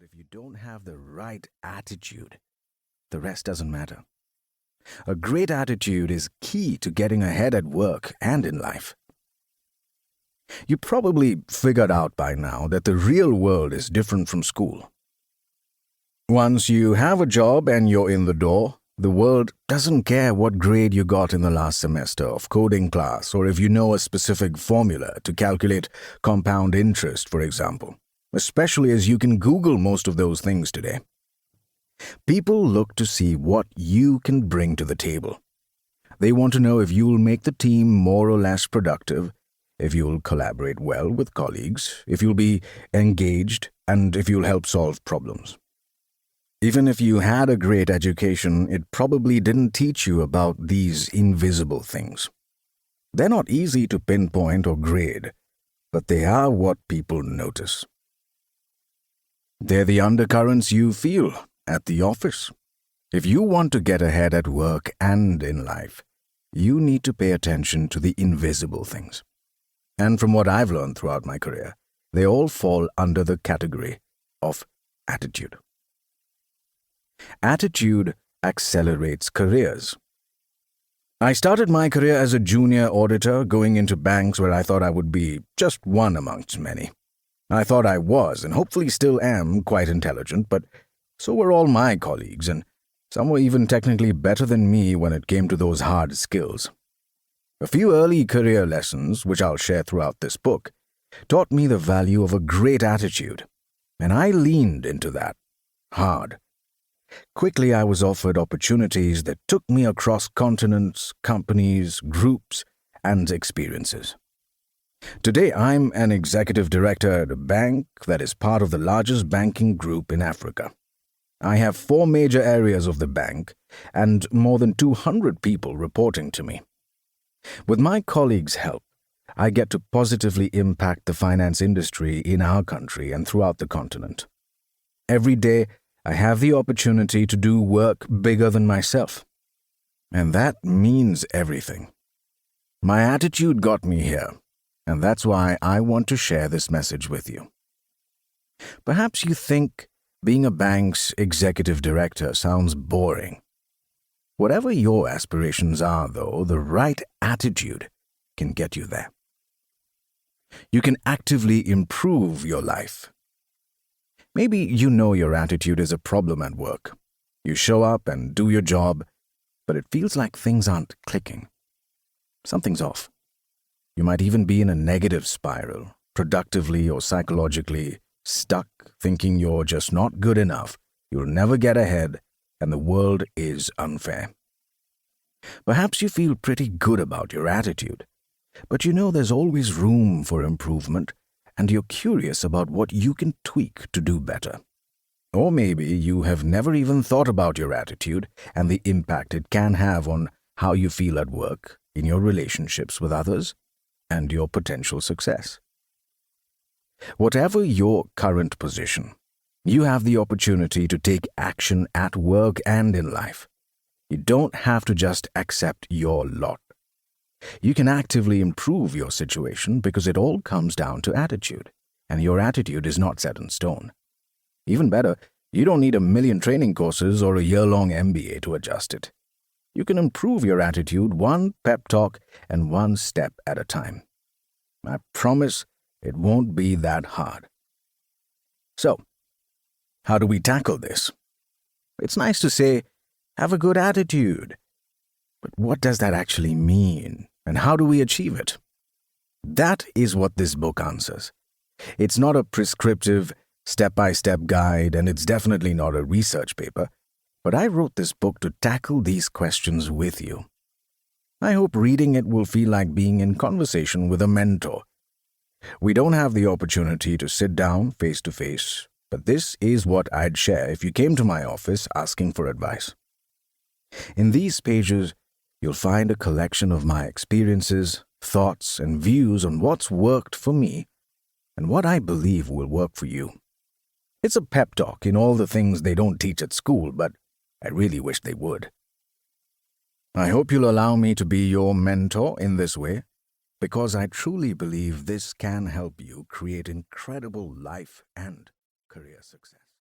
But if you don't have the right attitude, the rest doesn't matter. A great attitude is key to getting ahead at work and in life. You probably figured out by now that the real world is different from school. Once you have a job and you're in the door, the world doesn't care what grade you got in the last semester of coding class or if you know a specific formula to calculate compound interest, for example, especially as you can Google most of those things today. People look to see what you can bring to the table. They want to know if you'll make the team more or less productive, if you'll collaborate well with colleagues, if you'll be engaged, and if you'll help solve problems. Even if you had a great education, it probably didn't teach you about these invisible things. They're not easy to pinpoint or grade, but they are what people notice. They're the undercurrents you feel at the office. If you want to get ahead at work and in life, you need to pay attention to the invisible things. And from what I've learned throughout my career, they all fall under the category of attitude. Attitude accelerates careers. I started my career as a junior auditor, going into banks where I thought I would be just one amongst many. I thought I was, and hopefully still am, quite intelligent, but so were all my colleagues, and some were even technically better than me when it came to those hard skills. A few early career lessons, which I'll share throughout this book, taught me the value of a great attitude, and I leaned into that hard. Quickly, I was offered opportunities that took me across continents, companies, groups, and experiences. Today, I'm an executive director at a bank that is part of the largest banking group in Africa. I have 4 major areas of the bank and more than 200 people reporting to me. With my colleagues' help, I get to positively impact the finance industry in our country and throughout the continent. Every day, I have the opportunity to do work bigger than myself. And that means everything. My attitude got me here, and that's why I want to share this message with you. Perhaps you think being a bank's executive director sounds boring. Whatever your aspirations are, though, the right attitude can get you there. You can actively improve your life. Maybe you know your attitude is a problem at work. You show up and do your job, but it feels like things aren't clicking. Something's off. You might even be in a negative spiral, productively or psychologically, stuck thinking you're just not good enough, you'll never get ahead, and the world is unfair. Perhaps you feel pretty good about your attitude, but you know there's always room for improvement, and you're curious about what you can tweak to do better. Or maybe you have never even thought about your attitude and the impact it can have on how you feel at work, in your relationships with others, and your potential success. Whatever your current position, you have the opportunity to take action at work and in life. You don't have to just accept your lot. You can actively improve your situation because it all comes down to attitude, and your attitude is not set in stone. Even better, you don't need 1,000,000 training courses or a year-long MBA to adjust it. You can improve your attitude one pep talk and one step at a time. I promise it won't be that hard. So, how do we tackle this? It's nice to say, have a good attitude. But what does that actually mean, and how do we achieve it? That is what this book answers. It's not a prescriptive, step-by-step guide, and it's definitely not a research paper, but I wrote this book to tackle these questions with you. I hope reading it will feel like being in conversation with a mentor. We don't have the opportunity to sit down face to face, but this is what I'd share if you came to my office asking for advice. In these pages, you'll find a collection of my experiences, thoughts, and views on what's worked for me and what I believe will work for you. It's a pep talk in all the things they don't teach at school, but I really wish they would. I hope you'll allow me to be your mentor in this way, because I truly believe this can help you create incredible life and career success.